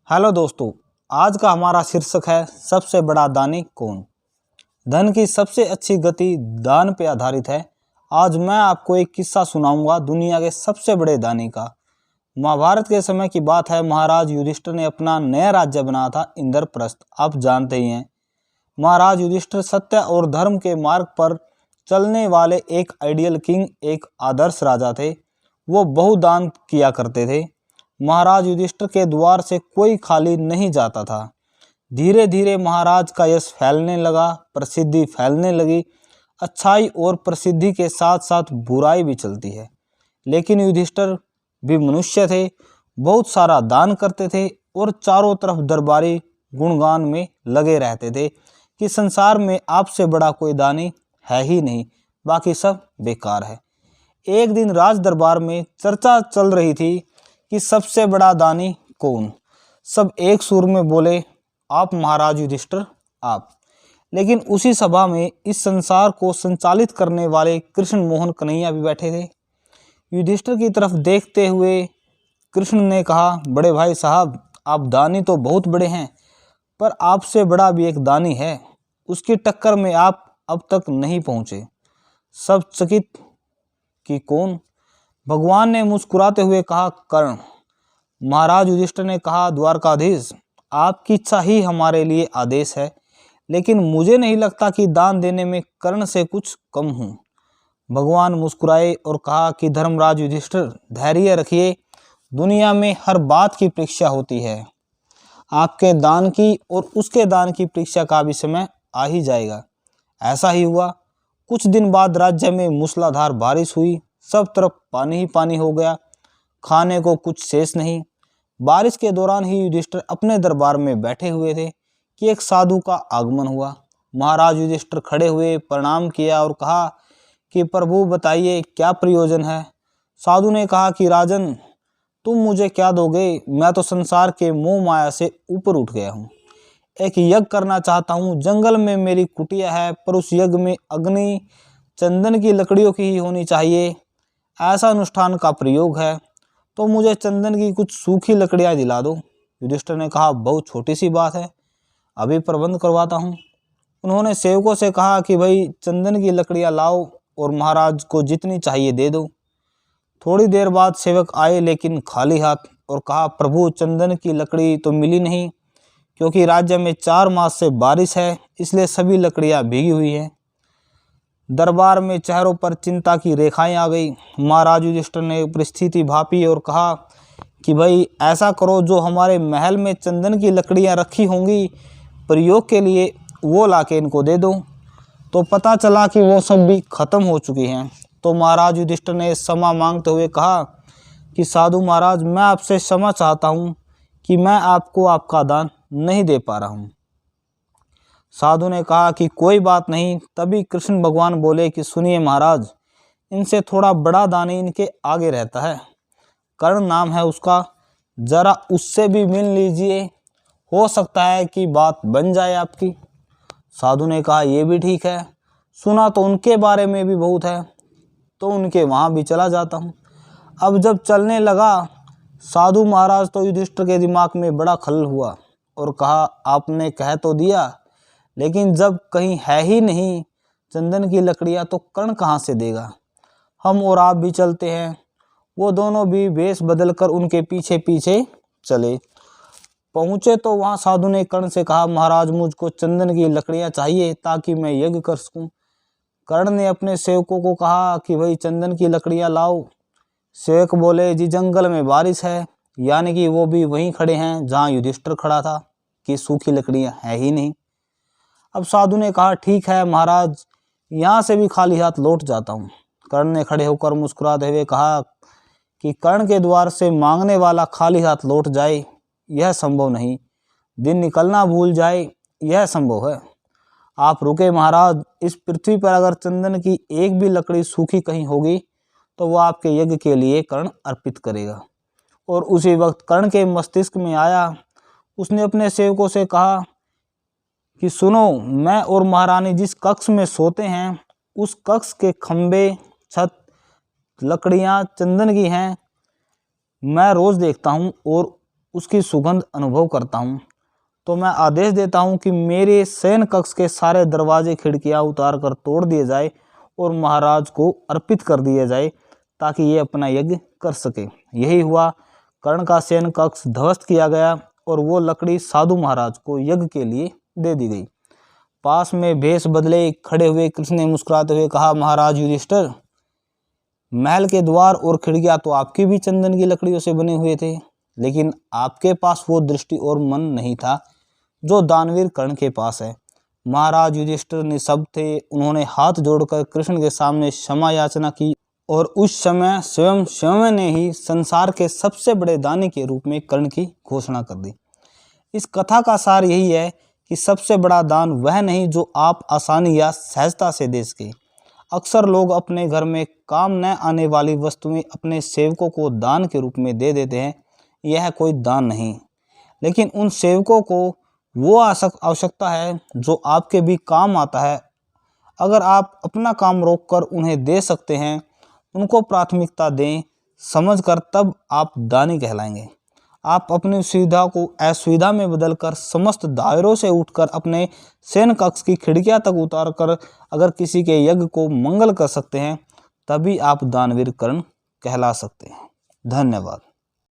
Hello दोस्तों, आज का हमारा शीर्षक है सबसे बड़ा दानी कौन। धन की सबसे अच्छी गति दान पे आधारित है। आज मैं आपको एक किस्सा सुनाऊंगा दुनिया के सबसे बड़े दानी का। महाभारत के समय की बात है। महाराज युधिष्ठिर ने अपना नया राज्य बनाया था, इंद्रप्रस्थ। आप जानते ही हैं, महाराज युधिष्ठिर सत्य और धर्म के मार्ग पर चलने वाले एक आइडियल किंग, एक आदर्श राजा थे। वो बहुदान किया करते थे। महाराज युधिष्ठिर के द्वार से कोई खाली नहीं जाता था। धीरे धीरे महाराज का यश फैलने लगा, प्रसिद्धि फैलने लगी। अच्छाई और प्रसिद्धि के साथ साथ बुराई भी चलती है, लेकिन युधिष्ठिर भी मनुष्य थे। बहुत सारा दान करते थे और चारों तरफ दरबारी गुणगान में लगे रहते थे कि संसार में आपसे बड़ा कोई दानी है ही नहीं, बाकी सब बेकार है। एक दिन राज दरबार में चर्चा चल रही थी कि सबसे बड़ा दानी कौन। सब एक सुर में बोले, आप महाराज युधिष्ठिर, आप। लेकिन उसी सभा में इस संसार को संचालित करने वाले कृष्ण मोहन कन्हैया भी बैठे थे। युधिष्ठिर की तरफ देखते हुए कृष्ण ने कहा, बड़े भाई साहब, आप दानी तो बहुत बड़े हैं, पर आपसे बड़ा भी एक दानी है। उसकी टक्कर में आप अब तक नहीं पहुंचे। सब चकित कि कौन। भगवान ने मुस्कुराते हुए कहा, कर्ण। महाराज युधिष्ठिर ने कहा, द्वारकाधीश, आपकी इच्छा ही हमारे लिए आदेश है, लेकिन मुझे नहीं लगता कि दान देने में कर्ण से कुछ कम हूँ। भगवान मुस्कुराए और कहा कि धर्मराज युधिष्ठिर, धैर्य रखिए। दुनिया में हर बात की परीक्षा होती है। आपके दान की और उसके दान की परीक्षा का भी समय आ ही जाएगा। ऐसा ही हुआ। कुछ दिन बाद राज्य में मूसलाधार बारिश हुई। सब तरफ पानी ही पानी हो गया, खाने को कुछ शेष नहीं। बारिश के दौरान ही युधिष्ठिर अपने दरबार में बैठे हुए थे कि एक साधु का आगमन हुआ। महाराज युधिष्ठिर खड़े हुए, प्रणाम किया और कहा कि प्रभु बताइए, क्या प्रयोजन है। साधु ने कहा कि राजन, तुम मुझे क्या दोगे? मैं तो संसार के मोह माया से ऊपर उठ गया हूँ। एक यज्ञ करना चाहता हूँ। जंगल में मेरी कुटिया है, पर उस यज्ञ में अग्नि चंदन की लकड़ियों की ही होनी चाहिए। ऐसा अनुष्ठान का प्रयोग है, तो मुझे चंदन की कुछ सूखी लकड़ियां दिला दो। युधिष्ठिर ने कहा, बहुत छोटी सी बात है, अभी प्रबंध करवाता हूँ। उन्होंने सेवकों से कहा कि भाई चंदन की लकड़ियां लाओ और महाराज को जितनी चाहिए दे दो। थोड़ी देर बाद सेवक आए, लेकिन खाली हाथ, और कहा, प्रभु, चंदन की लकड़ी तो मिली नहीं, क्योंकि राज्य में 4 मास से बारिश है, इसलिए सभी लकड़ियां भीगी हुई हैं। दरबार में चेहरों पर चिंता की रेखाएं आ गई। महाराज युधिष्ठिर ने परिस्थिति भापी और कहा कि भाई ऐसा करो, जो हमारे महल में चंदन की लकड़ियां रखी होंगी प्रयोग के लिए, वो लाके इनको दे दो। तो पता चला कि वो सब भी खत्म हो चुकी हैं। तो महाराज युधिष्ठिर ने क्षमा मांगते हुए कहा कि साधु महाराज, मैं आपसे क्षमा चाहता हूँ कि मैं आपको आपका दान नहीं दे पा रहा हूँ। साधु ने कहा कि कोई बात नहीं। तभी कृष्ण भगवान बोले कि सुनिए महाराज, इनसे थोड़ा बड़ा दानी इनके आगे रहता है, कर्ण नाम है उसका, जरा उससे भी मिल लीजिए, हो सकता है कि बात बन जाए आपकी। साधु ने कहा, यह भी ठीक है, सुना तो उनके बारे में भी बहुत है, तो उनके वहाँ भी चला जाता हूँ। अब जब चलने लगा साधु महाराज, तो युधिष्ठिर के दिमाग में बड़ा खलल हुआ और कहा, आपने कह तो दिया, लेकिन जब कहीं है ही नहीं चंदन की लकड़ियां, तो कर्ण कहाँ से देगा। हम और आप भी चलते हैं। वो दोनों भी वेश बदलकर उनके पीछे पीछे चले। पहुंचे तो वहां साधु ने कर्ण से कहा, महाराज, मुझको चंदन की लकड़ियां चाहिए ताकि मैं यज्ञ कर सकूं। कर्ण ने अपने सेवकों को कहा कि भाई चंदन की लकड़ियां लाओ। सेवक बोले, जी जंगल में बारिश है, यानी कि वो भी वहीं खड़े हैं जहाँ युधिष्ठिर खड़ा था कि सूखी लकड़ियां है ही नहीं। अब साधु ने कहा, ठीक है महाराज, यहाँ से भी खाली हाथ लौट जाता हूँ। कर्ण ने खड़े होकर मुस्कुराते हुए कहा कि कर्ण के द्वार से मांगने वाला खाली हाथ लौट जाए, यह संभव नहीं। दिन निकलना भूल जाए, यह संभव है। आप रुके महाराज। इस पृथ्वी पर अगर चंदन की एक भी लकड़ी सूखी कहीं होगी, तो वह आपके यज्ञ के लिए कर्ण अर्पित करेगा। और उसी वक्त कर्ण के मस्तिष्क में आया। उसने अपने सेवकों से कहा कि सुनो, मैं और महारानी जिस कक्ष में सोते हैं, उस कक्ष के खंबे, छत, लकड़ियां चंदन की हैं। मैं रोज देखता हूँ और उसकी सुगंध अनुभव करता हूँ, तो मैं आदेश देता हूँ कि मेरे शयन कक्ष के सारे दरवाजे खिड़कियाँ उतार कर तोड़ दिए जाए और महाराज को अर्पित कर दिया जाए, ताकि ये अपना यज्ञ कर सके। यही हुआ। कर्ण का शयन कक्ष ध्वस्त किया गया और वो लकड़ी साधु महाराज को यज्ञ के लिए दे दी गई। पास में भेष बदले खड़े हुए कृष्ण ने मुस्कुराते हुए कहा, महाराज युधिष्ठिर, महल के द्वार और खिड़कियां तो आपकी भी चंदन की लकड़ियों से बने हुए थे, लेकिन आपके पास वो दृष्टि और मन नहीं था जो दानवीर कर्ण के पास है। महाराज युधिष्ठिर निःशब्द थे। उन्होंने हाथ जोड़कर कृष्ण के सामने क्षमा याचना की और उस समय स्वयं ने ही संसार के सबसे बड़े दानी के रूप में कर्ण की घोषणा कर दी। इस कथा का सार यही है कि सबसे बड़ा दान वह नहीं जो आप आसानी या सहजता से दे सके। अक्सर लोग अपने घर में काम न आने वाली वस्तुएं अपने सेवकों को दान के रूप में दे देते हैं। यह कोई दान नहीं, लेकिन उन सेवकों को वो आवश्यकता है जो आपके भी काम आता है। अगर आप अपना काम रोककर उन्हें दे सकते हैं, उनको प्राथमिकता दें समझकर, तब आप दानी कहलाएंगे। आप अपनी सुविधा को असुविधा में बदलकर समस्त दायरों से उठकर अपने शयन कक्ष की खिड़कियां तक उतार कर अगर किसी के यज्ञ को मंगल कर सकते हैं, तभी आप दानवीर कर्ण कहला सकते हैं। धन्यवाद।